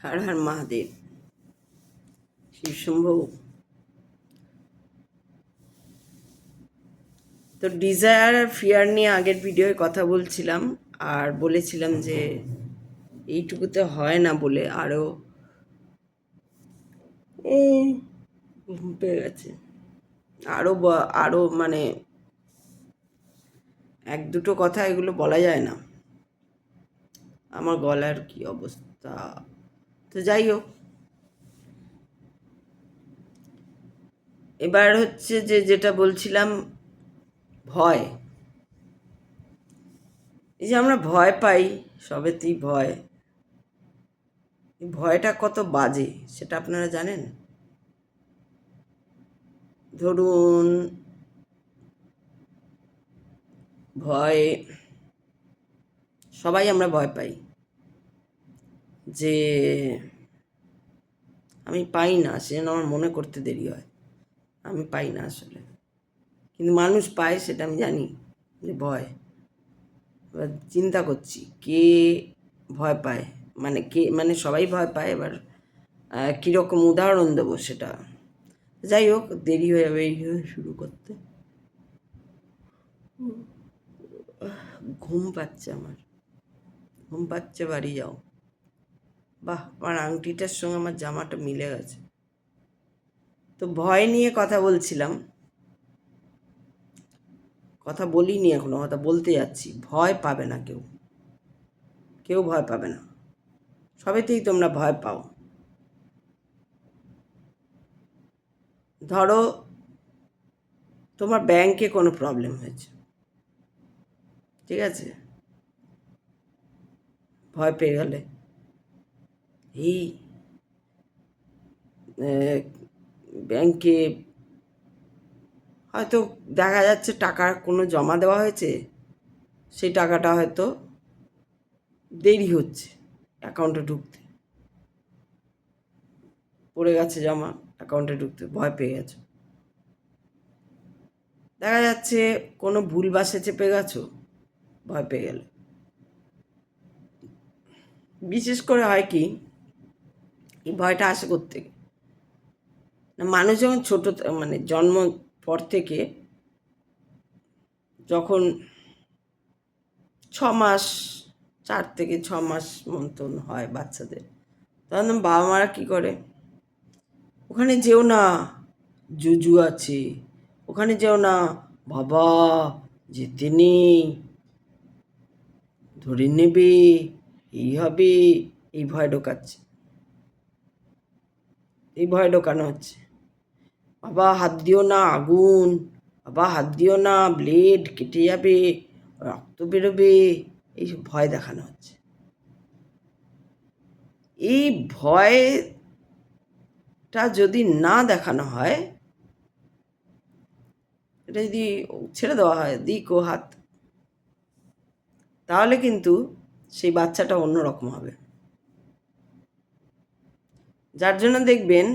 হর হর মহাদেব। শিবশম্ভু। তো ডিজায়ার আর ফিয়ার নিয়ে আগের ভিডিওয় কথা বলছিলাম, আর বলেছিলাম যে এইটুকুতে হয় না বলে আরও ঘুম পেয়ে গেছে। আরও মানে এক দুটো কথা এগুলো বলা যায় না, আমার গলার কি অবস্থা। তো যাই হোক, এবার হচ্ছে যেটা বলছিলাম, ভয়। এই যে আমরা ভয় পাই, সবেতেই ভয়। এই ভয়টা কত বাজে সেটা আপনারা জানেন? ধরুন, ভয়, সবাই আমরা ভয় পাই যে আমি পাই না, সেজন্য আমার মনে করতে দেরি হয়। আমি পাই না আসলে, কিন্তু মানুষ পায় সেটা আমি জানি যে ভয়। এবার চিন্তা করছি কে ভয় পায়, মানে সবাই ভয় পায়। এবার কীরকম উদাহরণ দেবো সেটা, যাই হোক, দেরি হয়ে যাবে এইভাবে শুরু করতে। ঘুম পাচ্ছে, ঘুম পাচ্ছে, বাড়ি যাও। বাহ, আমার আংটিটার সঙ্গে আমার জামাটা মিলে গেছে। তো ভয় নিয়ে কথা বলছিলাম, কথা বলিনি এখনো, কথা বলতে যাচ্ছি। ভয় পাবে না কেউ, কেউ ভয় পাবে না। সবেতেই তোমরা ভয় পাও। ধরো তোমার ব্যাংকে কোনো প্রবলেম হয়েছে, ঠিক আছে, ভয় পেয়ে গেলে এই ব্যাংকে হয়তো দেখা যাচ্ছে টাকা কোনো জমা দেওয়া হয়েছে, সেই টাকাটা হয়তো দেরি হচ্ছে অ্যাকাউন্টে ঢুকতে, পড়ে গেছে জমা, অ্যাকাউন্টে ঢুকতে ভয় পেয়ে গেছো। দেখা যাচ্ছে কোনো ভুল বাসে চেপে গেছো, ভয় পেয়ে গেলে। বিশেষ করে হয় কি, এই ভয়টা আসে কোত্থেকে না, মানুষ যখন ছোট মানে জন্ম পর থেকে, যখন 6 মাস, 4 থেকে 6 মাস মতন হয় বাচ্চাদের, তখন বাবা মারা কী করে, ওখানে যেও না, জুজু আছে, ওখানে যেও না, বাবা যেতে নেই, ধরে নেবে, এই হবে, এই ভয় ঢোকাচ্ছে, এই ভয় ঢোকানো হচ্ছে। বাবা হাত দিও না, আগুন, বাবা হাত দিও না, ব্লেড কেটে যাবে, রক্ত বেরোবে, এইসব ভয় দেখানো হচ্ছে। এই ভয়টা যদি না দেখানো হয়, এটা যদি ছেড়ে দেওয়া হয় দিক ও হাত, তাহলে কিন্তু সেই বাচ্চাটা অন্যরকম হবে। যার জন্য দেখবেন,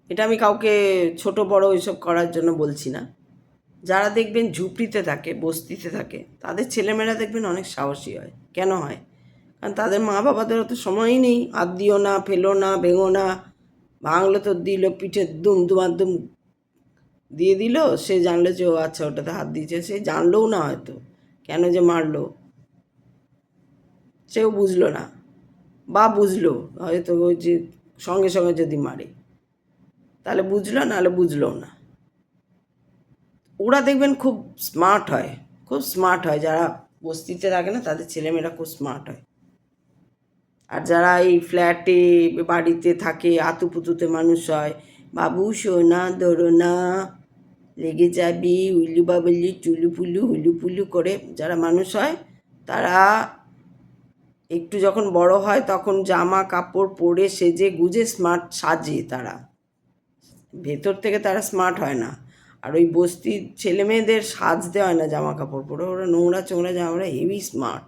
এটা আমি কাউকে ছোট বড় এইসব করার জন্য বলছি না, যারা দেখবেন ঝুপড়িতে থাকে, বস্তিতে থাকে, তাদের ছেলেমেয়েরা দেখবেন অনেক সাহসী হয়। কেন হয়? কারণ তাদের মা বাবাদের অত সময়ই নেই। হাত দিও না, ফেলো না, ভেঙো না, ভাঙলে তো দিল পিঠে দুম দুমাদ্দুম দিয়ে দিল, সে জানলো যে ও আচ্ছা ওটাতে হাত দিয়েছে, সে জানলোও না হয়তো কেন যে মারলো, সেও বুঝলো না, বা বুঝলো হয়তো ওই যে সঙ্গে সঙ্গে যদি মারে তাহলে বুঝলো, নাহলে বুঝলো না। ওরা দেখবেন খুব স্মার্ট হয়, খুব স্মার্ট হয়। যারা বস্তিতে থাকে না, তাদের ছেলেমেয়েরা খুব স্মার্ট হয়। আর যারা এই ফ্ল্যাটে বাড়িতে থাকে, আতুপুতুতে মানুষ হয়, বাবু সোনা ধরো না, লেগে যাবি, উল্লু বাবলি চুলু পুলু হুলু পুলু করে যারা মানুষ হয়, তারা একটু যখন বড় হয় তখন জামা কাপড় পরে সেজে গুজে স্মার্ট সাজে, তারা ভেতর থেকে তারা স্মার্ট হয় না। আর ওই বস্তির ছেলে মেয়েদের সাজতে হয় না জামা কাপড় পরে, ওরা নোংরা চোংরা জামা, হেভি স্মার্ট।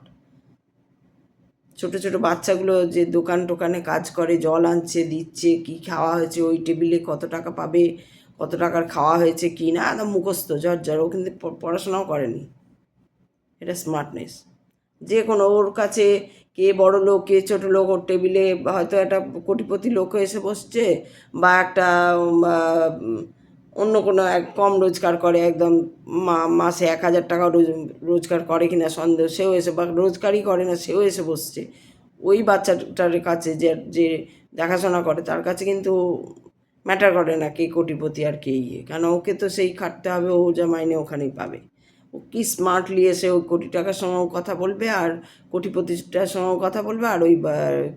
ছোট ছোট বাচ্চাগুলো যে দোকান টোকানে কাজ করে, জল আনছে, দিচ্ছে, কি খাওয়া হয়েছে, ওই টেবিলে কত টাকা পাবে, কত টাকার খাওয়া হয়েছে কি না, একদম মুখস্থ ঝরঝর। ও কিন্তু পড়াশোনাও করেনি, এটা স্মার্টনেস। যে কোনো ওর কাছে কে বড় লোক কে ছোট লোক, ওর টেবিলে হয়তো একটা কোটিপতি লোক এসে বসছে, বা একটা অন্য কোনো এক কম রোজগার করে, একদম মাসে 1,000 টাকা রোজগার করে কিনা সন্দেহ, সেও এসে, বা রোজগারই করে না সেও এসে বসছে। ওই বাচ্চাটার কাছে যে যে দেখাশোনা করে তার কাছে কিন্তু ম্যাটার করে না কে কোটিপতি আর কে ইয়ে, কেন ওকে তো সেই খাটতে হবে, ও যা মাইনে ওখানেই পাবে। ও কি স্মার্টলি এসে ওই কোটি টাকার সঙ্গেও কথা বলবে, আর কোটিপতিটার সঙ্গেও কথা বলবে, আর ওই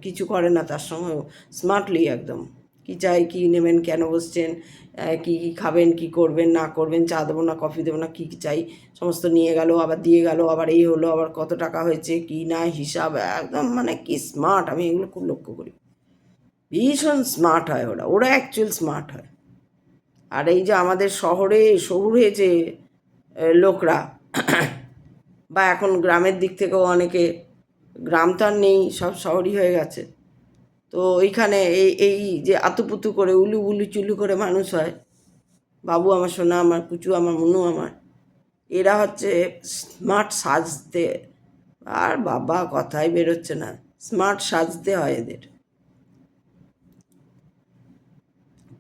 কিছু করে না তার সঙ্গে স্মার্টলি একদম কি চাই, কি নেবেন, কেন বসছেন, কী কী খাবেন, কি করবেন না করবেন, চা দেবো না কফি দেবো না, কী কী চাই সমস্ত নিয়ে গেল, আবার দিয়ে গেল, আবার এই হলো, আবার কত টাকা হয়েছে কি না হিসাব, একদম মানে কি স্মার্ট। আমি এগুলো খুব লক্ষ্য করি, ভীষণ স্মার্ট হয় ওরা, ওরা অ্যাকচুয়াল স্মার্ট হয়। আর এই যে আমাদের শহুরে যে লোকরা, বা এখন গ্রামের দিক থেকেও অনেকে, গ্রাম তো আর নেই, সব শহরই হয়ে গেছে, তো ওইখানে এই এই যে আতুপুতু করে উলু উলু চুলু করে মানুষ হয়, বাবু আমার, সোনা আমার, কুচু আমার, মুনু আমার, এরা হচ্ছে স্মার্ট সাজতে, আর বাবা কথাই বেরোচ্ছে না, স্মার্ট সাজতে হয় এদের,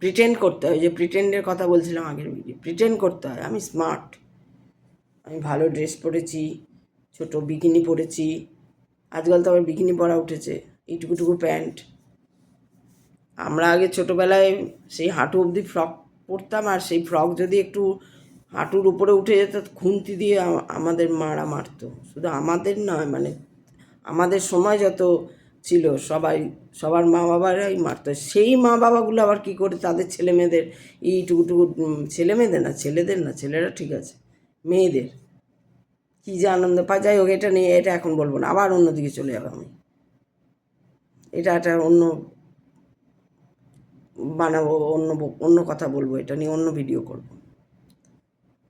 প্রিটেন্ড করতে হয়, যে প্রিটেন্ডের কথা বলছিলাম আগের ভিডিও, প্রিটেন্ড করতে হয় আমি স্মার্ট, আমি ভালো ড্রেস পরেছি, ছোট বিকিনি পরেছি, আজকাল তো আবার বিকিনি পরা উঠেছে, এইটুকুটুকু প্যান্ট। আমরা আগে ছোটোবেলায় সেই হাঁটু অবধি ফ্রক পরতাম, আর সেই ফ্রক যদি একটু হাঁটুর উপরে উঠে যেত খুন্তি দিয়ে আমাদের মারা মারতো, শুধু আমাদের নয়, মানে আমাদের সময় যত ছিল সবার মা বাবারাই মারতো। সেই মা বাবাগুলো আবার কী করে তাদের ছেলে মেয়েদের এইটুকুটুকু, ছেলেদের না, ছেলেরা ঠিক আছে, মেয়েদের কী যে আনন্দ পায়। যাই হোক, এটা নিয়ে এটা এখন বলবো না, আবার অন্যদিকে চলে যাবো আমি, এটা একটা অন্য বানাবো, অন্য কথা বলবো, এটা নিয়ে অন্য ভিডিও করব,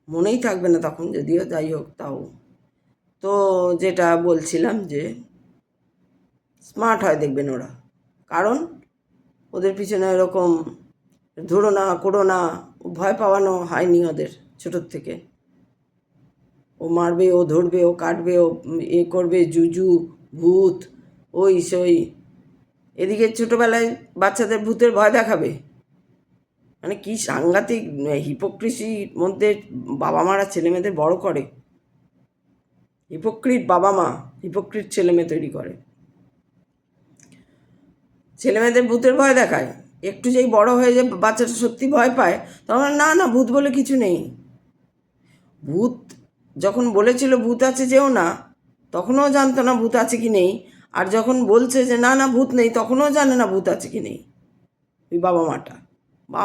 মনেই থাকবে না তখন যদিও, যাই হোক তাও। তো যেটা বলছিলাম যে স্মার্ট হয় দেখবেন ওরা, কারণ ওদের পিছনে এরকম ধরো না করো না ভয় পাওয়ানো হয়নি ওদের ছোটোর থেকে। ও মারবে, ও ধরবে, ও কাটবে, ও এ করবে, জুজু ভূত ওই সই, এদিকে ছোটোবেলায় বাচ্চাদের ভূতের ভয় দেখাবে, মানে কি সাংঘাতিক হিপোক্রিসির মধ্যে বাবা মারা ছেলে মেয়েদের বড় করে, হিপোক্রিট বাবা মা হিপোক্রিট ছেলে মেয়ে তৈরি করে, ছেলে মেয়েদের ভূতের ভয় দেখায়, একটু যেই বড় হয়ে যায় বাচ্চাটা সত্যি ভয় পায়, তখন না না ভূত বলে কিছু নেই। ভূত যখন বলেছিল ভূত আছে যেও না, তখনও জানতো না ভূত আছে কি নেই, আর যখন বলছে যে না না ভূত নেই, তখনও জানে না ভূত আছে কি নেই। ওই বাবা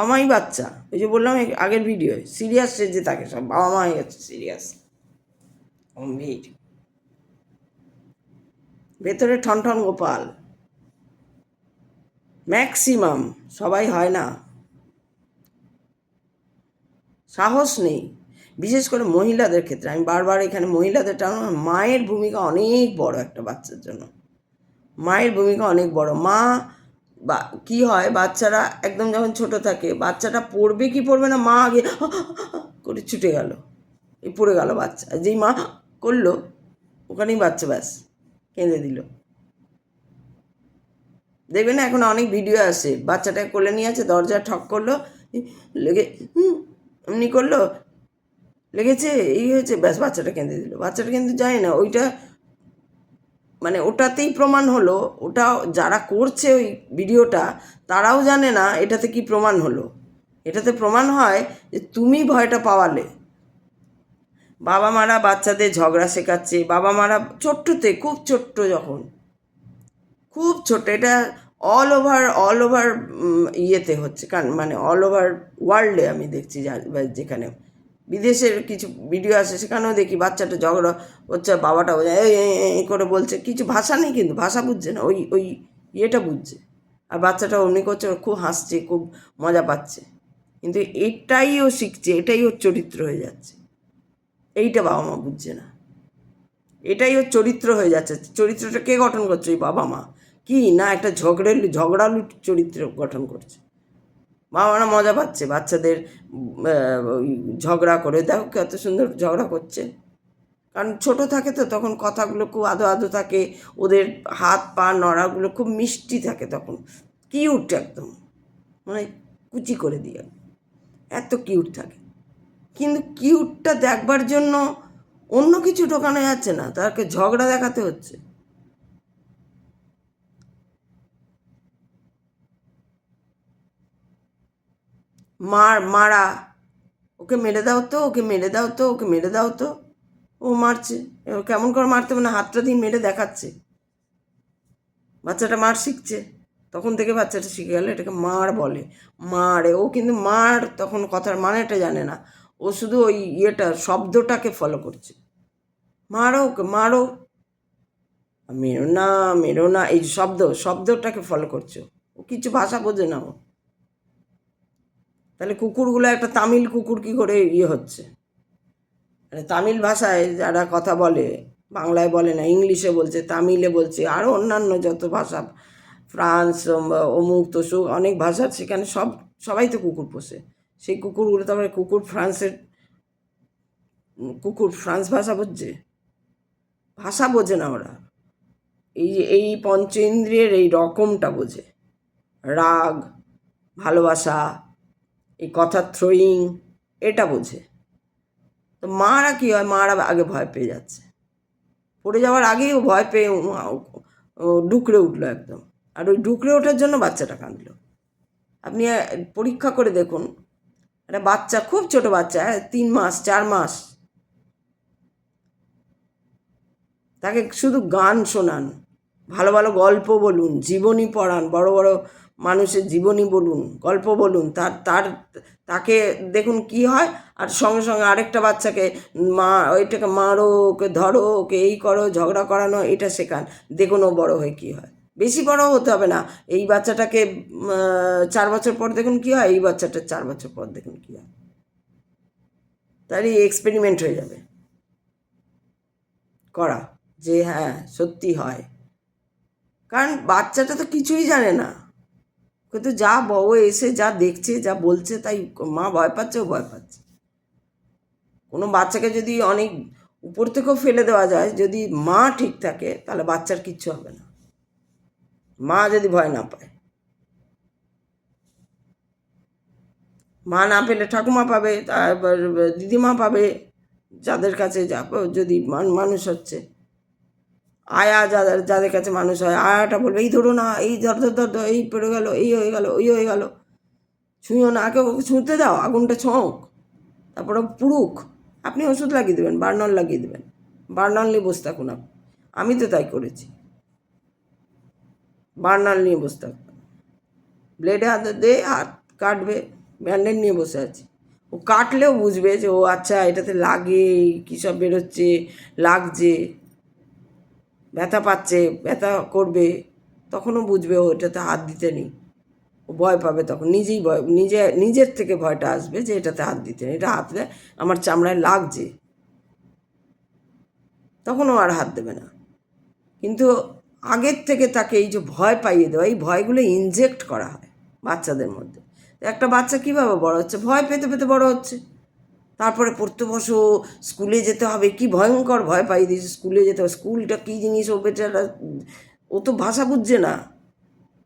মাই বাচ্চা, ওই যে বললাম আগের ভিডিওয়, সিরিয়াস যে থাকে সব বাবা মা হয়ে গেছে সিরিয়াস, গম্ভীর, ভেতরে ঠন গোপাল, ম্যাক্সিমাম, সবাই হয় না, সাহস নেই, বিশেষ করে মহিলাদের ক্ষেত্রে। আমি বারবার এখানে মহিলাদের টানো, মায়ের ভূমিকা অনেক বড় একটা বাচ্চার জন্য, মায়ের ভূমিকা অনেক বড়। মা বা কী হয়, বাচ্চারা একদম যখন ছোট থাকে, বাচ্চাটা পড়বে কি পড়বে না, মা আগে করে ছুটে গেল, এই পড়ে গেল বাচ্চা, যেই মা করলো ওখানেই বাচ্চা ব্যাস কেঁদে দিল। দেখবে না এখন অনেক ভিডিও আসে, বাচ্চাটা কোলে নিয়ে আছে, দরজা ঠক করলো, লেগে এমনি করলো, লেগেছে, এই হয়েছে, ব্যাস বাচ্চাটা কেঁদে দিল। বাচ্চাটা কিন্তু যায় না, ওইটা মানে ওটাতেই প্রমাণ হলো, ওটা যারা করছে ওই ভিডিওটা তারাও জানে না এটাতে কি প্রমাণ হলো। এটাতে প্রমাণ হয় যে তুমি ভয়টা পাওয়ালে। বাবা মারা বাচ্চাদের ঝগড়া শেখাচ্ছে, বাবা মারা ছোট্টতে, খুব ছোট্ট যখন, খুব ছোট্ট, এটা অল ওভার ইয়েতে হচ্ছে, কারণ মানে অল ওভার ওয়ার্ল্ডে আমি দেখছি, যেখানে বিদেশের কিছু ভিডিও আসে সেখানেও দেখি বাচ্চাটা ঝগড়া হচ্ছে, বাবাটা এই করে বলছে, কিছু ভাষা নেই কিন্তু, ভাষা বুঝছে না, ওই ইয়েটা বুঝছে, আর বাচ্চাটা অমনি করছে, খুব হাসছে, খুব মজা পাচ্ছে, কিন্তু এটাই ও শিখছে, এটাই ওর চরিত্র হয়ে যাচ্ছে, এইটা বাবা মা বুঝছে না, এটাই ওর চরিত্র হয়ে যাচ্ছে। চরিত্রটা কে গঠন করছে? ওই বাবা মা, কি না একটা ঝগড়ালু চরিত্র গঠন করছে। বাবা মারা মজা পাচ্ছে বাচ্চাদের ঝগড়া করে, দেখো কত সুন্দর ঝগড়া করছে, কারণ ছোট থাকে তো তখন কথাগুলো খুব আদো আদো থাকে, ওদের হাত পা নড়াগুলো খুব মিষ্টি থাকে, তখন কিউট একদম, মানে কুচি করে দিয়ে এত কিউট থাকে। কিন্তু কিউটটা দেখবার জন্য অন্য কিছু ঢোকানো যাচ্ছে না, তাকে ঝগড়া দেখাতে হচ্ছে। মারা, ওকে মেরে দাও তো, ওকে মেরে দাও তো, ওকে মেরে দাও তো, ও মারছে। এবার কেমন করে মারতে হবে না, হাতটা দিয়ে মেরে দেখাচ্ছে, বাচ্চাটা মার শিখছে, তখন থেকে বাচ্চাটা শিখে গেল এটাকে মার বলে। মারে, ও কিন্তু মার তখন কথার মানেটা জানে না, ও শুধু ওই শব্দটাকে ফলো করছে, মারো ওকে মারো, মেরো না মেরো না, এই শব্দটাকে ফলো করছে, ও কিছু ভাষা বোঝে না ও। তাহলে কুকুরগুলো একটা তামিল কুকুর কি করে হচ্ছে, তামিল ভাষায় যারা কথা বলে, বাংলায় বলে না, ইংলিশে বলছে, তামিলে বলছে, আরও অন্যান্য যত ভাষা, ফ্রান্স অমুক তসুক অনেক ভাষার, সেখানে সবাই তো কুকুর পোষে। সেই কুকুরগুলো, তারপরে কুকুর ফ্রান্স ভাষা বুঝছে, ভাষা বোঝে না ওরা, এই পঞ্চ ইন্দ্রিয়ের এই রকমটা বোঝে, রাগ, ভালোবাসা, এই কথার থ্রোয়িং, এটা বোঝে। তো মারা কী হয়, মারা আগে ভয় পেয়ে যাচ্ছে, পড়ে যাওয়ার আগেই ও ভয় পেয়ে ডুকরে উঠলো একদম, আর ওই ডুকরে ওঠার জন্য বাচ্চাটা কাঁদলো। আপনি পরীক্ষা করে দেখুন, একটা বাচ্চা, খুব ছোট বাচ্চা, 3 মাস 4 মাস, তাকে শুধু গান শোনান, ভালো ভালো গল্প বলুন, জীবনী পড়ান, বড় বড় মানুষের জীবনী বলুন, গল্প বলুন, তাকে দেখুন কি হয়। আর সঙ্গে সঙ্গে আরেকটা বাচ্চাকে ওইটাকে মারো, ওকে ধরো, ওকে এই করো, ঝগড়া করানো, এটা শেখান, দেখুন ও বড় হয়ে কী হয়। বেশি বড় হতে হবে না, এই বাচ্চাটাকে 4 বছর পর দেখুন কী হয়, এই বাচ্চাটা 4 বছর পর দেখুন কী হয়, তাহলে এক্সপেরিমেন্ট হয়ে যাবে করা, যে হ্যাঁ সত্যি হয়। কারণ বাচ্চাটা তো কিছুই জানে না, কিন্তু যা বউ এসে যা দেখছে, যা বলছে, তাই মা ভয় পাচ্ছে, ও ভয় পাচ্ছে। কোনো বাচ্চাকে যদি অনেক উপর থেকেও ফেলে দেওয়া যায়, যদি মা ঠিক থাকে, তাহলে বাচ্চার কিচ্ছু হবে না, মা যদি ভয় না পায়। মা না পেলে ঠাকুমা পাবে, তারপর দিদিমা পাবে, যাদের কাছে যদি মানুষ হচ্ছে, আয়া যাদের কাছে মানুষ হয়, আয়াটা বলবে এই ধরো না, এই ধর ধর ধর, এই পড়ে গেল, এই হয়ে গেল, ওই হয়ে গেল, ছুঁয়ো না, আগে ওকে ছুঁতে দাও, আগুনটা ছোঁক, তারপরে পুরুক, আপনি ওষুধ লাগিয়ে দেবেন, বার্নল লাগিয়ে দেবেন, বার্নল নিয়ে বসে থাকুন। আমি তো তাই করেছি, বার্নল নিয়ে বসে থাকুন, ব্লেডে হাতে দে, হাত কাটবে, ব্যান্ডেড নিয়ে বসে আছি। ও কাটলেও বুঝবে যে ও আচ্ছা এটাতে লাগে, কী সব বেরোচ্ছে, লাগছে, ব্যথা পাচ্ছে, ব্যথা করবে, তখনও বুঝবে ও এটাতে হাত দিতে নেই, ও ভয় পাবে, তখন নিজের থেকে ভয়টা আসবে যে এটাতে হাত দিতে নেই, এটা হাতলে আমার চামড়ায় লাগছে, তখন ও আর হাত দেবে না। কিন্তু আগের থেকে তাকে এই যে ভয় পাইয়ে দেওয়া, এই ভয়গুলো ইনজেক্ট করা হয় বাচ্চাদের মধ্যে। একটা বাচ্চা কীভাবে বড় হচ্ছে, ভয় পেতে পেতে বড় হচ্ছে। তারপরে পড়তে বসো, স্কুলে যেতে হবে, কি ভয়ঙ্কর ভয় পাইয়ে দিয়েছে, স্কুলে যেতে হবে, স্কুলটা কী জিনিস, ও বেচারা, ও তো ভাষা বুঝছে না,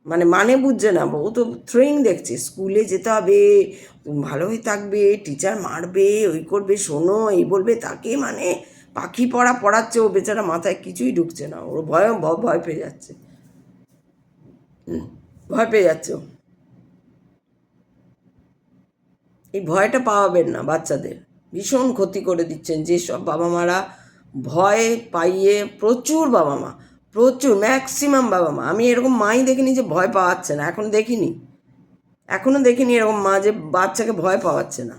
মানে বুঝছে না, ও তো থ্রোয়িং দেখছে, স্কুলে যেতে হবে, ভালোই থাকবে, টিচার মারবে, ওই করবে, শোনো, এই বলবে, তাকে মানে পাখি পড়াচ্ছে, ও বেচারা মাথায় কিছুই ঢুকছে না, ওর ভয় পেয়ে যাচ্ছে, ভয় পেয়ে যাচ্ছে। এই ভয়টা পাওয়াবেন না বাচ্চাদের, ভীষণ ক্ষতি করে দিচ্ছেন যেসব বাবা মারা ভয় পাইয়ে, প্রচুর বাবা মা, প্রচুর ম্যাক্সিমাম বাবা মা, আমি এরকম মাই দেখিনি যে ভয় পাওয়াচ্ছে না, এখনও দেখিনি এরকম মা যে বাচ্চাকে ভয় পাওয়াচ্ছে না।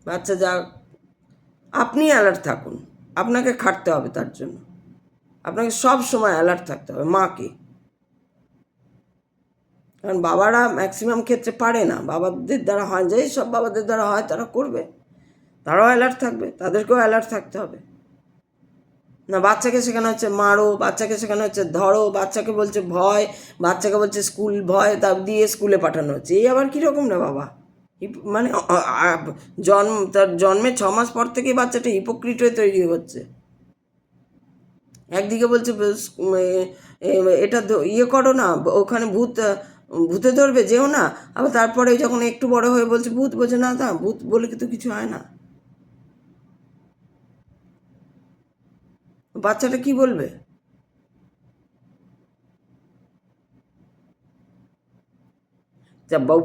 বাচ্চা যা, আপনি অ্যালার্ট থাকুন, আপনাকে খাটতে হবে তার জন্য, আপনাকে সব সময় অ্যালার্ট থাকতে হবে মাকে, কারণ বাবারা ম্যাক্সিমাম ক্ষেত্রে পারে না, বাবাদের দ্বারা হয়, যেই সব বাবাদের দ্বারা হয় তারা করবে, তারাও অ্যালার্ট থাকবে, তাদেরকেও অ্যালার্ট থাকতে হবে না। বাচ্চাকে শেখানো হচ্ছে মারো, বাচ্চাকে শেখানো হচ্ছে ধরো, বাচ্চাকে বলছে ভয়, বাচ্চাকে বলছে স্কুল ভয়, তা দিয়ে স্কুলে পাঠানো হচ্ছে, এই আবার কীরকম না বাবা, মানে তার জন্মের 6 মাস পর থেকেই বাচ্চাটা হিপোক্রিট হয়ে তৈরি হচ্ছে। একদিকে বলছে এটা ইয়ে করো না, ওখানে ভূতে ধরবে, যেও না। আবার তারপরে যখন একটু বড় হয়ে বলছে ভূত, বলছে না তা ভূত বলে কিন্তু কিছু হয় না। বাচ্চাটা কি বলবে?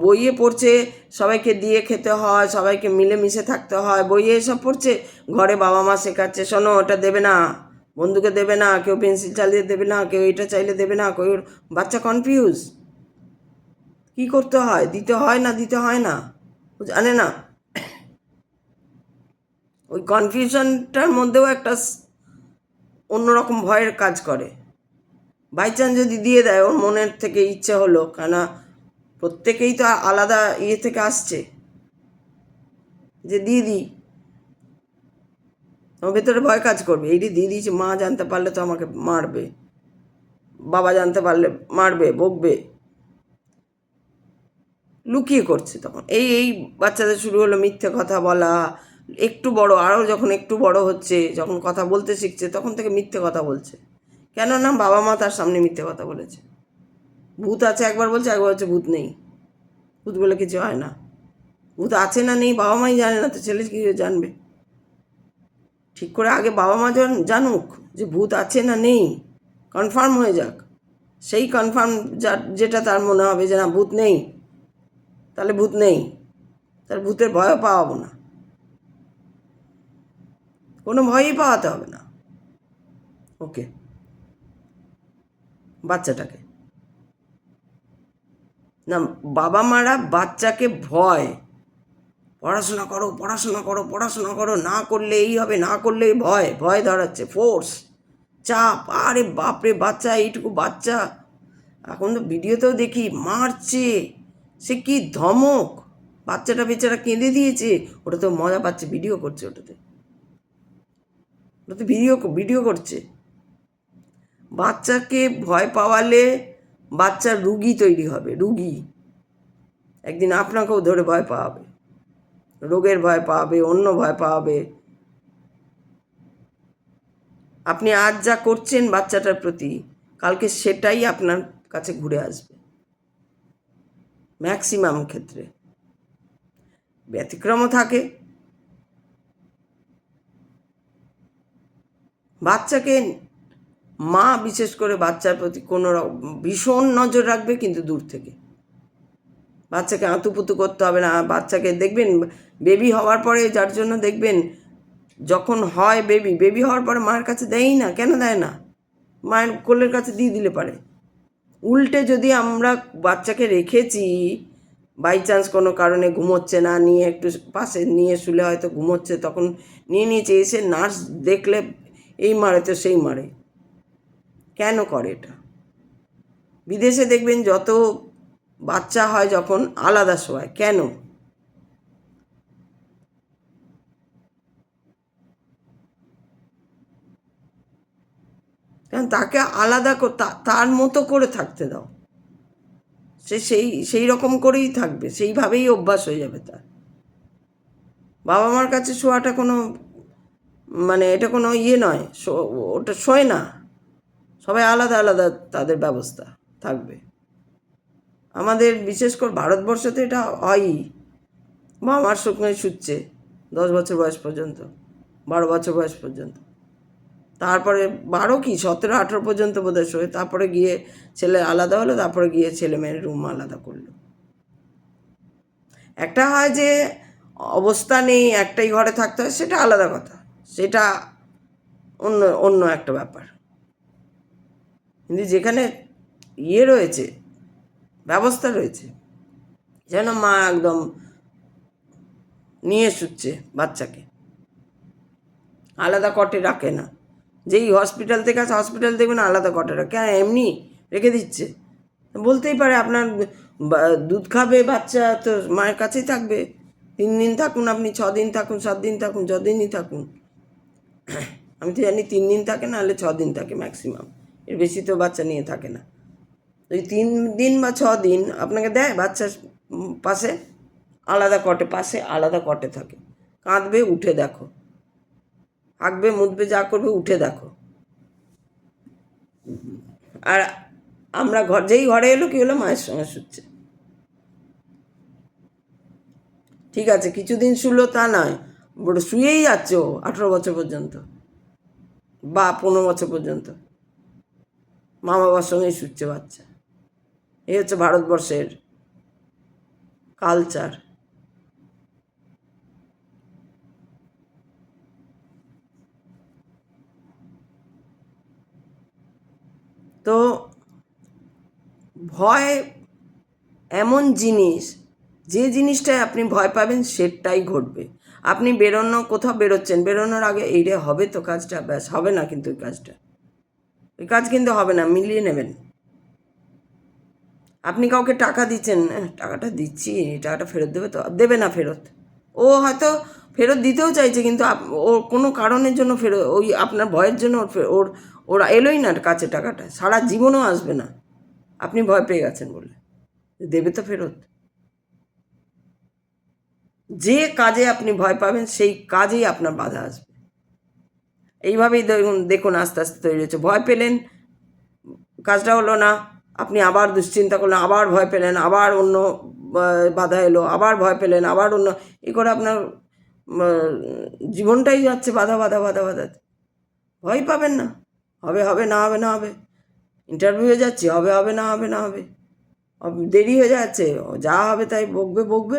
বইয়ে পড়ছে সবাইকে দিয়ে খেতে হয়, সবাইকে মিলেমিশে থাকতে হয়, বইয়ে এসব পড়ছে। ঘরে বাবা মা শেখাচ্ছে, শোনো ওটা দেবে না, বন্ধুকে দেবে না, কেউ পেন্সিল চালিয়ে দেবে না, কেউ এটা চাইলে দেবে না, কেউ। বাচ্চা কনফিউজ, কি করতে হয়, দিতে হয় না দিতে হয় না জানে না। ওই কনফিউশনটার মধ্যেও একটা অন্যরকম ভয়ের কাজ করে। বাই চান্স যদি দিয়ে দেয়, ওর মনের থেকে ইচ্ছে হলো, কেন প্রত্যেকেই তো আলাদা ইয়ে থেকে আসছে, যে দিয়ে দিই, আমার ভেতরে ভয় কাজ করবে, এইটি দিয়ে দিয়েছি, মা জানতে পারলে তো আমাকে মারবে, বাবা জানতে পারলে মারবে, বকবে, লুকিয়ে করছে। তখন এই বাচ্চাদের শুরু হলো মিথ্যে কথা বলা। একটু বড়, আরও যখন একটু বড় হচ্ছে, যখন কথা বলতে শিখছে, তখন থেকে মিথ্যে কথা বলছে। কেন না, বাবা মা তার সামনে মিথ্যে কথা বলেছে। ভূত আছে একবার বলছে, একবার হচ্ছে ভূত নেই, ভূত বলে কিছু হয় না। ভূত আছে না নেই বাবা মাই জানে না, তো ছেলে কী জানবে? ঠিক করে আগে বাবা মা জানুক যে ভূত আছে না নেই, কনফার্ম হয়ে যাক। সেই কনফার্ম যেটা তার মনে হবে যে না ভূত নেই, তাহলে ভূত নেই, তার ভূতের ভয়ও পাওয়াবো না, কোনো ভয়ই পাওয়াতে হবে না ওকে, বাচ্চাটাকে। না, বাবা মারা বাচ্চাকে ভয়, পড়াশোনা করো পড়াশোনা করো পড়াশোনা করো, না করলে এই হবে, না করলে ভয়, ভয় ধরাচ্ছে, ফোর্স, চাপ। আরে বাপরে, বাচ্চা, এইটুকু বাচ্চা, এখন তো ভিডিওতেও দেখি মারছে, সে কি ধমক, বাচ্চাটা বেচারা কেঁদে দিয়েছে, ওটা তো মজা পাচ্ছে, ভিডিও করছে, ওটা তো ভিডিও করছে। বাচ্চাকে ভয় পাওয়ালে বাচ্চা রুগী তৈরি হবে, রুগী। একদিন আপনাকেও ধরে ভয় পাওয়াবে, রোগের ভয় পাওয়াবে, অন্য ভয় পাওয়াবে। আপনি আজ যা করছেন বাচ্চাটার প্রতি, কালকে সেটাই আপনার কাছে ঘুরে আসবে, ম্যাক্সিমাম ক্ষেত্রে। ব্যতিক্রমও থাকে। বাচ্চাকে মা বিশেষ করে বাচ্চার প্রতি কোনো ভীষণ নজর রাখবে, কিন্তু দূর থেকে। বাচ্চাকে আঁতুপুতু করতে হবে না। বাচ্চাকে দেখবেন বেবি হওয়ার পরে, যার জন্য দেখবেন যখন হয় বেবি হওয়ার পরে মায়ের কাছে দেয়ই না। কেন দেয় না? মায়ের কোলের কাছে দিয়ে দিলে পারে। উল্টে যদি আমরা বাচ্চাকে রেখেছি, বাই চান্স কোনো কারণে ঘুমোচ্ছে না, নিয়ে একটু পাশে নিয়ে শুলে হয়তো ঘুমোচ্ছে, তখন নিচে এসে নার্স দেখলে এই মারে তো সেই মারে। কেন করে এটা? বিদেশে দেখবেন যত বাচ্চা হয় যখন আলাদা শোয়, কেন? কারণ তাকে আলাদা তার মতো করে থাকতে দাও, সে সেই রকম করেই থাকবে, সেইভাবেই অভ্যাস হয়ে যাবে তার। বাবা মার কাছে শোয়াটা কোনো মানে এটা কোনো ইয়ে নয়, ওটা শোয় না। সবাই আলাদা আলাদা তাদের ব্যবস্থা থাকবে। আমাদের বিশেষ করে ভারতবর্ষতে এটা হয়ই। বাবা মার সঙ্গে শুচ্ছে 10 বছর বয়স পর্যন্ত, 12 বছর বয়স পর্যন্ত, তারপরে 12 কি 17-18 পর্যন্ত বোধহয় শোয়। তারপরে গিয়ে ছেলে আলাদা হলো, তারপরে গিয়ে ছেলে মেয়ের রুম আলাদা করলো। একটা হয় যে অবস্থা নেই, একটাই ঘরে থাকতে হয়, সেটা আলাদা কথা, সেটা অন্য অন্য একটা ব্যাপার। কিন্তু যেখানে ইয়ে রয়েছে, ব্যবস্থা রয়েছে, যেন মা একদম নিয়ে শুচ্ছে বাচ্চাকে, আলাদা কটে রাখে না। যেই হসপিটাল থেকে আসে, হসপিটাল দেখবেন আলাদা কটে রাখে, কেন এমনি রেখে দিচ্ছে? বলতেই পারে আপনার দুধ খাবে বাচ্চা, তো মায়ের কাছেই থাকবে। 3 দিন থাকুন, আপনি 6 দিন থাকুন, 7 দিন থাকুন, যতদিনই থাকুন। আমি তো জানি 3 দিন থাকে, না হলে 6 দিন থাকে ম্যাক্সিমাম, এর বেশি তো বাচ্চা নিয়ে থাকে না। ওই 3 দিন বা 6 দিন আপনাকে দেয় বাচ্চার পাশে, আলাদা কটে, পাশে আলাদা কটে থাকে। কাঁদবে, উঠে দেখো, হাঁকবে, মুতবে, যা করবে, উঠে দেখো। আর আমরা যেই ঘরে এলো কি হলো, মায়ের সঙ্গে শুচ্ছে। ঠিক আছে, কিছুদিন শুলো তা নয়, শুয়েই যাচ্ছে ও 18 বছর পর্যন্ত বা 15 বছর পর্যন্ত মা বাবার সঙ্গেই শুচ্ছে বাচ্চা। এই হচ্ছে ভারতবর্ষের কালচার। তো ভয় এমন জিনিস, যে জিনিসটায় আপনি ভয় পাবেন সেটাই ঘটবে। আপনি কোথাও বেরোচ্ছেন, বেরোনোর আগে এইটা হবে তো কাজটা, ব্যাস হবে না, কিন্তু ওই কাজ কিন্তু হবে না, মিলিয়ে নেবেন। আপনি কাউকে টাকা দিচ্ছেন, টাকাটা দিচ্ছি, টাকাটা ফেরত দেবে তো, দেবে না ফেরত। ও হয়তো ফেরত দিতেও চাইছে, কিন্তু ও কোনো কারণের জন্য ফেরত, ওই আপনার ভয়ের জন্য ওর ওরা এলোই না কাছে, টাকাটা সারা জীবনও আসবে না, আপনি ভয় পেয়ে গেছেন বলে। দেবে তো ফেরত। যে কাজে আপনি ভয় পাবেন সেই কাজেই আপনার বাধা আসবে। এইভাবেই দেখুন আস্তে আস্তে তৈরি হচ্ছে। ভয় পেলেন, কাজটা হলো না, আপনি আবার দুশ্চিন্তা করলেন, আবার ভয় পেলেন, আবার অন্য বাধা এলো, আবার ভয় পেলেন, আবার অন্য, এই করে আপনার জীবনটাই যাচ্ছে বাধা বাধা বাধা বাধা। ভয় পাবেন না, হবে হবে, না হবে না হবে। ইন্টারভিউ হয়ে যাচ্ছে, হবে হবে, না হবে না হবে। দেরি হয়ে যাচ্ছে, যা হবে তাই বকবে বকবে,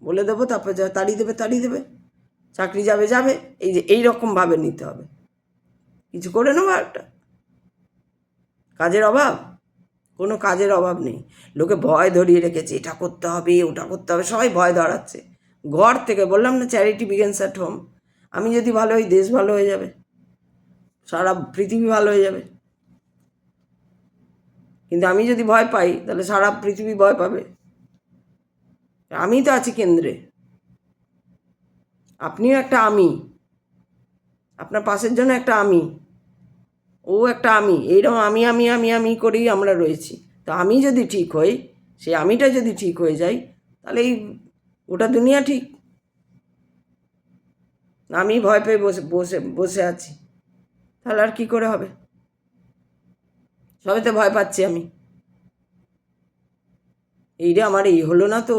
বলে দেবো, তারপর যা তাড়িয়ে দেবে তাড়িয়ে দেবে, চাকরি যাবে যাবে। এই যে এইরকমভাবে নিতে হবে, কিছু করে নেবো একটা। কাজের অভাব, কোনো কাজের অভাব নেই। লোকে ভয় ধরিয়ে রেখেছে, এটা করতে হবে ওটা করতে হবে, সবাই ভয় ধরাচ্ছে ঘর থেকে। বললাম না, চ্যারিটি বিগিনস অ্যাট হোম। আমি যদি ভালো হই, দেশ ভালো হয়ে যাবে, সারা পৃথিবী ভালো হয়ে যাবে। কিন্তু আমি যদি ভয় পাই, তাহলে সারা পৃথিবী ভয় পাবে। আমি তো আছি কেন্দ্রে, আপনিও একটা আমি, আপনার পাশের জন্য একটা আমি, ও একটা আমি, এইরকম আমি আমি আমি আমি করেই আমরা রয়েছি। তো আমি যদি ঠিক হই, সেই আমিটা যদি ঠিক হয়ে যাই, তাহলে এই ওটা দুনিয়া ঠিক। আমি ভয় পেয়ে বসে বসে বসে আছি, তাহলে আর কী করে হবে? সবে তো ভয় পাচ্ছি আমি, এই রে আমার এই হলো না তো,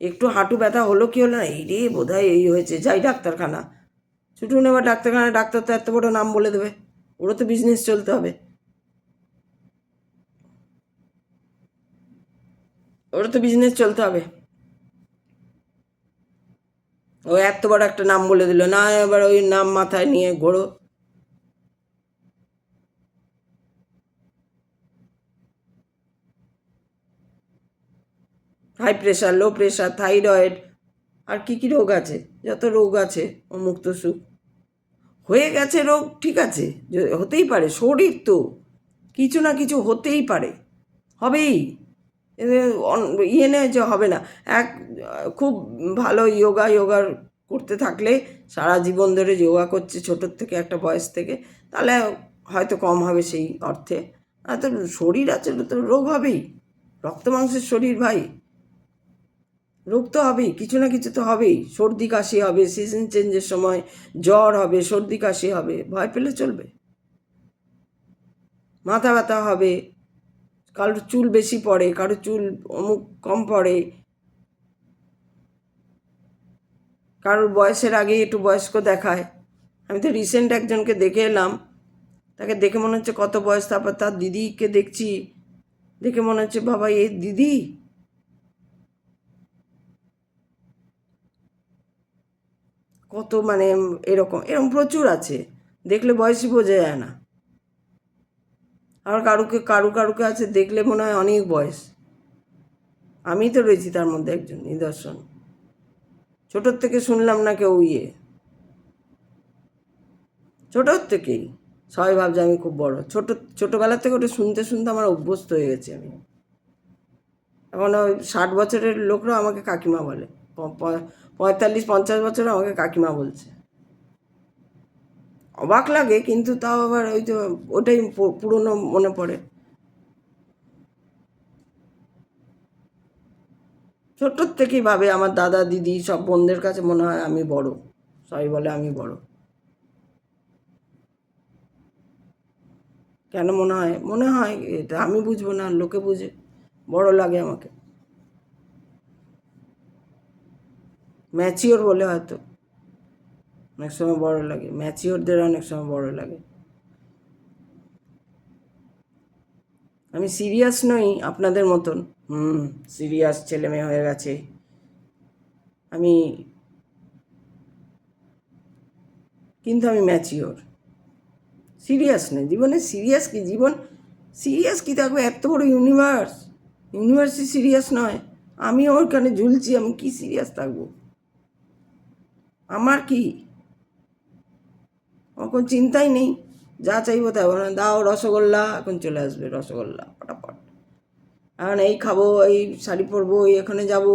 একটু হাঁটু ব্যথা হলো কি হলো না, এই রে বোধহয় এই হয়েছে, যাই ডাক্তারখানা। ছুটুন এবার ডাক্তারখানা, ডাক্তার তো এত বড় নাম বলে দেবে, ওরও তো বিজনেস চলতে হবে, ওরও তো বিজনেস চলতে হবে। ও এত বড় একটা নাম বলে দিল না, এবার ওই নাম মাথায় নিয়ে ঘোরো। High pressure, low pressure, thyroid, আর কি কি রোগ আছে, যত রোগ আছে, অমুক্ত সুখ হয়ে গেছে রোগ। ঠিক আছে, হতেই পারে, শরীর তো কিছু না কিছু হতেই পারে, হবেই। ইয়ে নেই যে হবে না। এক খুব ভালো যোগার করতে থাকলে, সারা জীবন ধরে যোগা করছে ছোটোর থেকে, একটা বয়স থেকে, তাহলে হয়তো কম হবে সেই অর্থে। আর তো শরীর আছে, তো রোগ হবেই, রক্ত মাংসের শরীর ভাই, রোগ তো হবেই, কিছু না কিছু তো হবেই। সর্দি কাশি হবে, সিজন চেঞ্জের সময় জ্বর হবে, সর্দি কাশি হবে, ভয় পেলে চলবে। মাথা ব্যথা হবে, কারোর চুল বেশি পড়ে, কারোর চুল অমুক কম পড়ে, কারোর বয়সের আগে একটু বয়স্ক দেখায়। আমি তো রিসেন্ট একজনকে দেখে এলাম, তাকে দেখে মনে হচ্ছে কত বয়স, তারপর তার দিদিকে দেখছি, দেখে মনে হচ্ছে বাবা এই দিদি। কত মানে এরকম এরকম প্রচুর আছে, দেখলে বয়সই বোঝা যায় না। আর কারুকে আছে দেখলে মনে হয় অনেক বয়স। আমি তো রয়েছি তার মধ্যে একজন নিদর্শন। ছোটোর থেকে শুনলাম না কেউ ছোটোর থেকেই সবাই ভাবছে আমি খুব বড়। ছোটোবেলা থেকে ওটা শুনতে শুনতে আমার অভ্যস্ত হয়ে গেছি আমি। এখন ওই 60 বছরের লোকরা আমাকে কাকিমা বলে, 45-50 বছর আমাকে কাকিমা বলছে। অবাক লাগে, কিন্তু তাও আবার ওই তো ওটাই পুরনো মনে পড়ে। ছোট্টোর থেকেই ভাবে, আমার দাদা দিদি সব বোনদের কাছে মনে হয় আমি বড়, সবাই বলে আমি বড়। কেন মনে হয় এটা আমি বুঝবো না, লোকে বুঝে, বড় লাগে আমাকে, ম্যাচিওর বলে হয়তো অনেক সময় বড় লাগে, ম্যাচিওরদের অনেক সময় বড় লাগে। আমি সিরিয়াস নই আপনাদের মতন, সিরিয়াস ছেলে মেয়ে হয়ে গেছে আমি, কিন্তু আমি ম্যাচিওর। সিরিয়াস নেই জীবনে, সিরিয়াস কি জীবন, সিরিয়াস কি থাকবে, এত বড় ইউনিভার্সই সিরিয়াস নয়, আমি ওখানে ঝুলছি, আমি কি সিরিয়াস থাকবো, আমার কি, আমার কোনো চিন্তাই নেই, যা চাইবো তাই না, দাও রসগোল্লা, এখন চলে আসবে রসগোল্লা ফটাফট, এখন এই খাবো, এই শাড়ি পরবো, এই এখানে যাবো,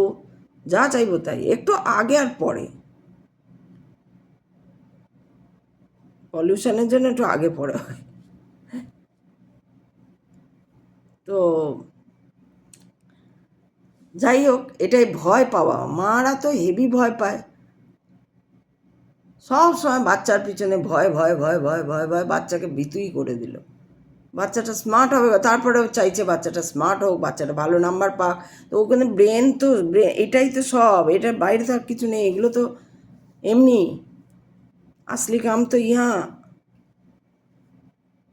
যা চাইবো তাই, একটু আগে আর পরে, পলিউশনের জন্য একটু আগে পরে হয়। তো যাই হোক, এটাই ভয় পাওয়া, মারা তো হেভি ভয় পায়, সব সময় বাচ্চার পিছনে ভয় ভয় ভয় ভয় ভয় ভয়, বাচ্চাকে ভীতুই করে দিল। বাচ্চাটা স্মার্ট হবে, তারপরেও চাইছে বাচ্চাটা স্মার্ট হোক, বাচ্চাটা ভালো নাম্বার পাক, তো ওখানে ব্রেন তো এটাই তো সব, এটার বাইরে তো আর কিছু নেই, এগুলো তো এমনি, আসলি কাম তো ইহা,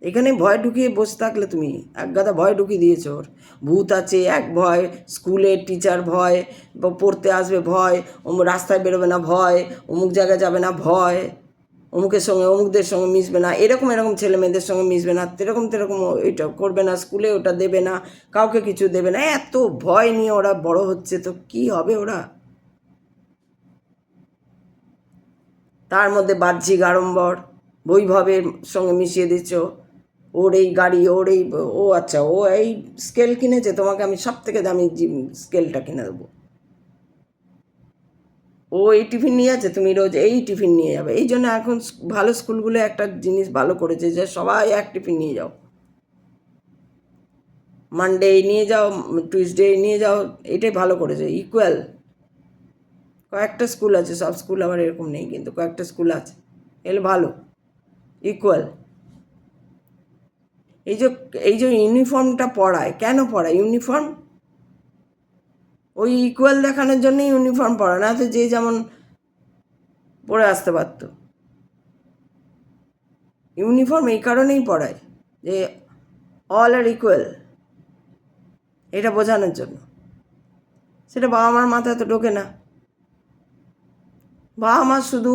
এখানে ভয় ঢুকিয়ে বসে থাকলে তুমি এক গাদা ভয় ঢুকিয়ে দিয়েছো, ওর ভূত আছে এক ভয়, স্কুলের টিচার ভয়, পড়তে আসবে ভয়, রাস্তায় বেরোবে না ভয়, অমুক জায়গায় যাবে না ভয়, অমুকের সঙ্গে অমুকদের সঙ্গে মিশবে না, এরকম ছেলে মেয়েদের সঙ্গে মিশবে না, তেরকম এটা করবে না, স্কুলে ওটা দেবে না, কাউকে কিছু দেবে না, এত ভয় নিয়ে ওরা বড় হচ্ছে, তো কি হবে ওরা, তার মধ্যে বাহ্যিক আড়ম্বর বৈভবের সঙ্গে মিশিয়ে দিচ্ছ, ওর এই গাড়ি, ওর এই, ও আচ্ছা ও এই স্কেল কিনেছে, তোমাকে আমি সব থেকে দামি স্কেলটা কিনে দেবো, ও এই টিফিন নিয়ে আছে, তুমি রোজ এই টিফিন নিয়ে যাবে, এই জন্য এখন ভালো স্কুলগুলো একটা জিনিস ভালো করেছে যে সবাই এক টিফিন নিয়ে যাও, মানডে নিয়ে যাও, টিউসডে নিয়ে যাও, এটাই ভালো করেছে, ইকুয়াল, কয়েকটা স্কুল আছে, সব স্কুল আবার এরকম নেই, কিন্তু কয়েকটা স্কুল আছে, এলে ভালো, ইকুয়াল। এই যে ইউনিফর্মটা পড়ায়, কেন পড়ায় ইউনিফর্ম, ওই ইকুয়াল দেখানোর জন্যই ইউনিফর্ম পড়ায়, না তো যে যেমন পরে আসতে পারতো, ইউনিফর্ম এই কারণেই পড়ায় যে অল আর ইকুয়াল, এটা বোঝানোর জন্য, সেটা বাবা মার মাথায় তো ঢোকে না, বাবা মা শুধু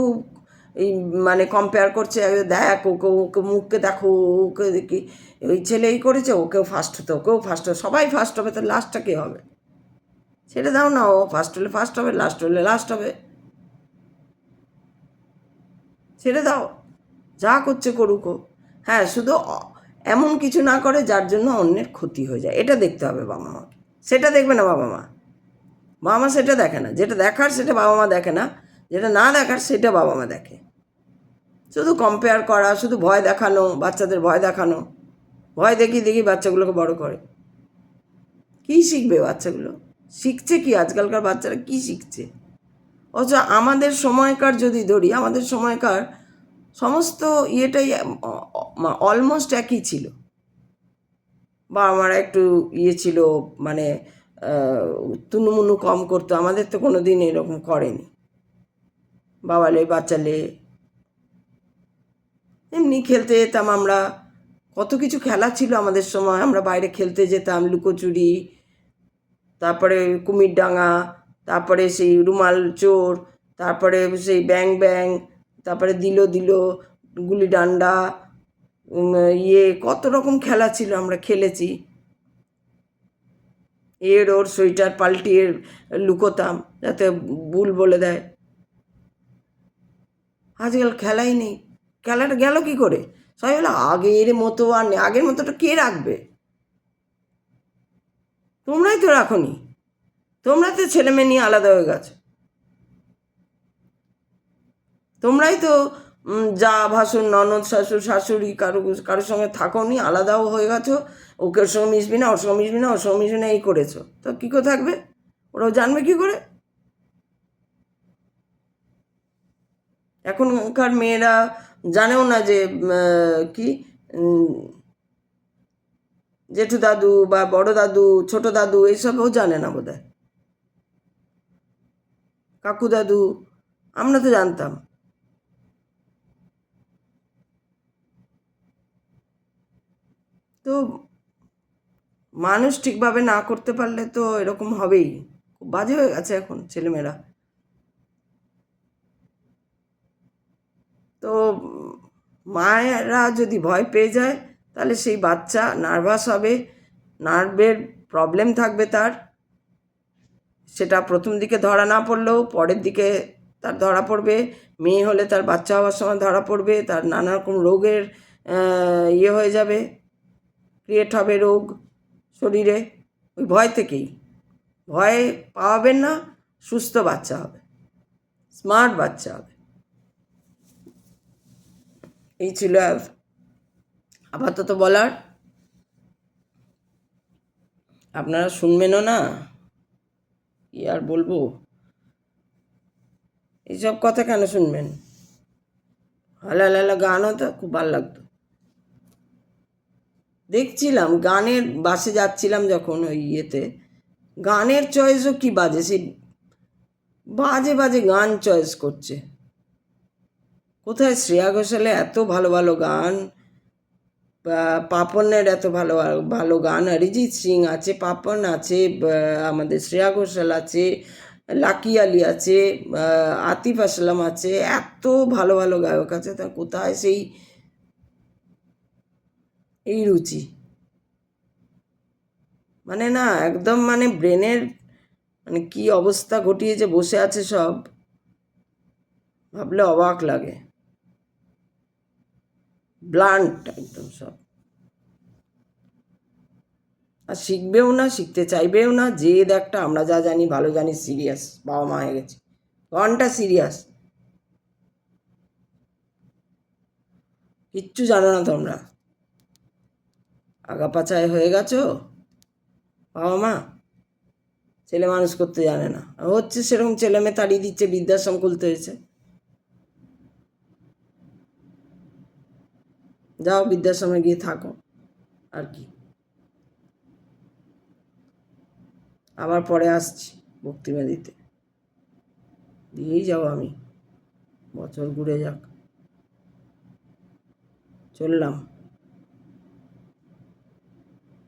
এই মানে কম্পেয়ার করছে, দেখ ওকে, ওকে মুখকে দেখো, ওকে দেখি ওই ছেলে এই করেছে, ওকেও ফার্স্ট হতো, ওকেও ফার্স্ট হবে, সবাই ফার্স্ট হবে, তো লাস্টটা কে হবে, সেটা দাও না, ও ফার্স্ট হলে ফার্স্ট হবে, লাস্ট হলে লাস্ট হবে, ছেড়ে দাও, যা করছে করুক, হ্যাঁ শুধু এমন কিছু না করে যার জন্য অন্যের ক্ষতি হয়ে যায়, এটা দেখতে হবে বাবা মাকে, সেটা দেখবে না বাবা মা সেটা দেখে না, যেটা দেখার সেটা বাবা মা দেখে না, যেটা না দেখার সেটা বাবা মা দেখে, শুধু কম্পেয়ার করা, শুধু ভয় দেখানো, বাচ্চাদের ভয় দেখানো, ভয় দেখি বাচ্চাগুলোকে বড় করে, কী শিখবে বাচ্চাগুলো, শিখছে কি আজকালকার বাচ্চারা, কি শিখছে, অথচ আমাদের সময়কার যদি ধরি, আমাদের সময়কার সমস্ত ইয়েটাই অলমোস্ট একই ছিল, বাবা মারা একটু ছিল, মানে তুনুমুনু কম করতো, আমাদের তো কোনো দিন এরকম করেনি, বাবালে বাচ্চালে এমনি খেলতে যেতাম আমরা, কত কিছু খেলা ছিল আমাদের সময়, আমরা বাইরে খেলতে যেতাম, লুকোচুরি, তারপরে কুমিরডাঙ্গা, তারপরে সেই রুমাল চোর, তারপরে সেই ব্যাং ব্যাং, তারপরে দিল গুলি ডান্ডা, কত রকম খেলা ছিল, আমরা খেলেছি, ওর সোয়েটার পাল্টিয়ে লুকোতাম যাতে ভুল বলে দেয়, আজকাল খেলাই নেই, খেলাটা গেল কি করে, সবাই বলে আগের মতো আর নেই, আগের মতোটা কে রাখবে, তোমরাই তো রাখোনি, তোমরা তো ছেলে মেয়ে নিয়ে আলাদা হয়ে গেছো, তোমরাই তো যা ভাসুর ননদ শ্বশুর শাশুড়ি কারোর সঙ্গে থাকো নি, আলাদাও হয়ে গেছো, ওকে ওর সঙ্গে মিশবি না, ওর সঙ্গে মিশবি না, ওর সঙ্গে মিশবি না, এই করেছো, তো কী করে থাকবে, ওরাও জানবে কি করে? এখনকার মেয়েরা জানেও না যে কি জেঠু দাদু বা বড় দাদু, ছোট দাদু এইসবও জানে না বোধহয়, কাকু দাদু। আমরা তো জানতাম। তো মানুষ ঠিকভাবে না করতে পারলে তো এরকম হবেই। খুব বাজে হয়ে গেছে এখন ছেলেমেয়েরা। তো মায়েরা যদি ভয় পেয়ে যায় তাহলে সেই বাচ্চা নার্ভাস হবে, নার্ভের প্রবলেম থাকবে তার। সেটা প্রথম দিকে ধরা না পড়লেও পরের দিকে তার ধরা পড়বে। মেয়ে হলে তার বাচ্চা হওয়ার সময় ধরা পড়বে, তার নানা রকম রোগের ইয়ে হয়ে যাবে, ক্রিয়েট হবে রোগ শরীরে, ওই ভয় থেকেই। ভয় পাওয়াবেন না, সুস্থ বাচ্চা হবে, স্মার্ট বাচ্চা হবে। এই ছিল আপাতত বলার। আপনারা শুনবেনও না, কি আর বলবো। এইসব কথা কেন শুনবেন? হালা হালা গান হতো, খুব ভালো লাগতো। দেখছিলাম গানের, বাসে যাচ্ছিলাম যখন ওই ইয়েতে, গানের চয়েসও কি বাজে, সেই বাজে বাজে গান চয়েস করছে। কোথায় শ্রেয়া ঘোষালের এত ভালো ভালো গান, বা পাপনের এত ভালো ভালো গান, অরিজিৎ সিং আছে, পাপন আছে, আমাদের শ্রেয়া ঘোষাল আছে, লাকি আলি আছে, আতিফ আসলাম আছে, এত ভালো ভালো গায়ক আছে, তা কোথায় সেই এই রুচি? মানে না, একদম মানে ব্রেনের মানে কি অবস্থা ঘটিয়েছে বসে আছে সব, ভাবলে অবাক লাগে। ব্লান্ট একদম সব। আর শিখবেও না, শিখতে চাইবেও না। যে একটা আমরা যা জানি ভালো জানি, সিরিয়াস বাবা মা হয়ে গেছে, ঘন্টা সিরিয়াস। কিচ্ছু জানো না তোমরা, আগাপাচায় হয়ে গেছো বাবা মা। ছেলে মানুষ করতে জানে না, হচ্ছে সেরকম ছেলে মেয়ে তাড়িয়ে দিচ্ছে, বৃদ্ধাশ্রম খুলতে হয়েছে। যাও বৃদ্ধাশ্রমে গিয়ে থাকো, আর কি। আবার পরে আসছি বক্তৃতা দিতে, দিয়েই যাবো আমি, বছর ঘুরে যাক। চললাম।